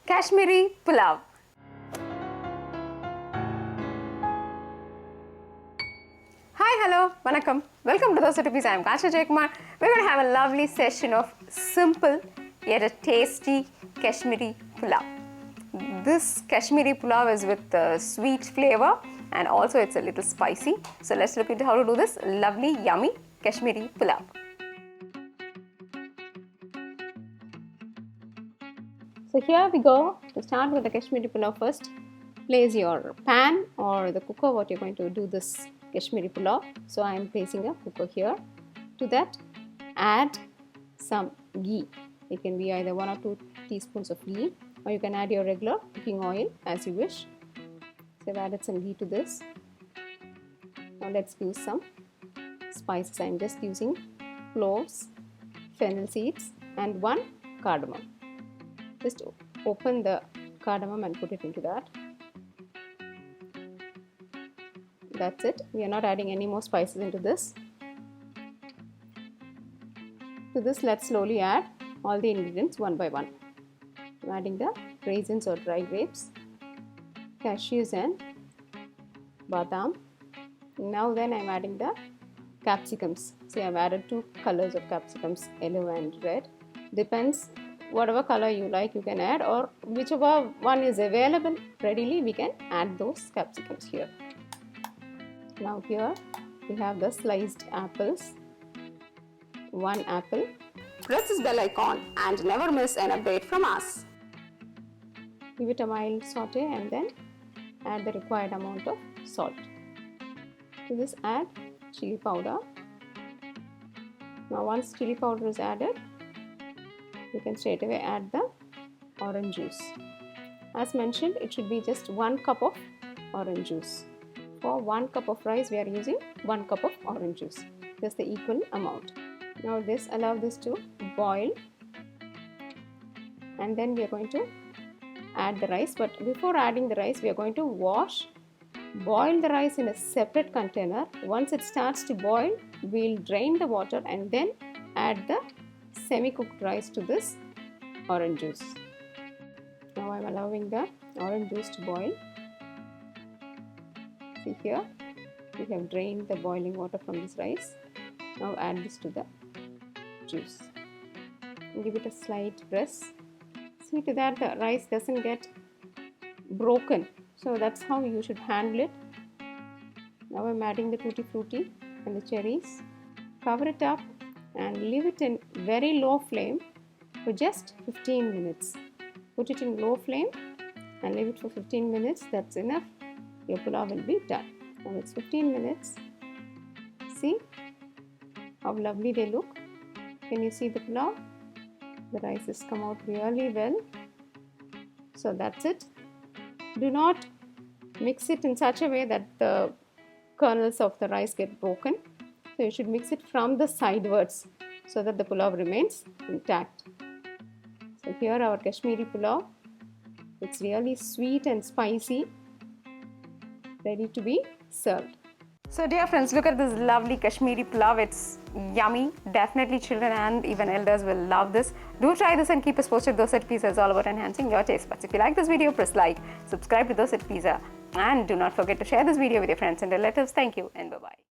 Kashmiri Pulao. Hi, hello, vanakkam. Welcome to Dosa Recipes. I am Cashew. We're going to have a lovely session of simple yet a tasty Kashmiri Pulao. This Kashmiri Pulao is with sweet flavor and also it's a little spicy. So let's look into how to do this lovely, yummy Kashmiri Pulao. So here we go. To start with the Kashmiri Pulao first, place your pan or the cooker what you're going to do this Kashmiri Pulao. So I am placing a cooker here. To that, add some ghee. It can be either 1 or 2 teaspoons of ghee, or you can add your regular cooking oil as you wish. So I've added some ghee to this. Now let's use some spices. I'm just using cloves, fennel seeds and 1 cardamom. Just open the cardamom and put it into that. That's it. We are not adding any more spices into this. To this, let's slowly add all the ingredients one by one. I'm adding the raisins or dry grapes, cashews and badam. Now then I'm adding the capsicums. See, I've added 2 colors of capsicums, yellow and red. Depends, whatever color you like you can add, or whichever one is available readily we can add those capsicums here. Now here we have the sliced apples, 1 apple. Press this bell icon and never miss an update from us. Give it a mild saute and then add the required amount of salt. To this add chili powder. Now once chili powder is added, you can straight away add the orange juice. As mentioned, it should be just 1 cup of orange juice. For 1 cup of rice, we are using 1 cup of orange juice. Just the equal amount. Now allow this to boil, and then we are going to add the rice. But before adding the rice, we are going to boil the rice in a separate container. Once it starts to boil, we'll drain the water and then add the semi-cooked rice to this orange juice. Now I'm allowing the orange juice to boil. See here, we have drained the boiling water from this rice. Now add this to the juice. Give it a slight press. See to that the rice doesn't get broken. So that's how you should handle it. Now I'm adding the Tutti-fruity and the cherries. Cover it up and leave it in very low flame for just 15 minutes. Put it in low flame and leave it for 15 minutes. That's enough. Your pulao will be done. Now it's 15 minutes. See how lovely they look. Can you see the pulao? The rice has come out really well. So that's it. Do not mix it in such a way that the kernels of the rice get broken. So you should mix it from the sidewards so that the pulao remains intact. So here our Kashmiri Pulao. It's really sweet and spicy, ready to be served. So dear friends, look at this lovely Kashmiri Pulao. It's yummy. Definitely children and even elders will love this. Do try this and keep us posted. Dosa Pizza is all about enhancing your taste buds. If you like this video, press like, subscribe to Dosa Pizza, and do not forget to share this video with your friends and relatives. Thank you and bye-bye.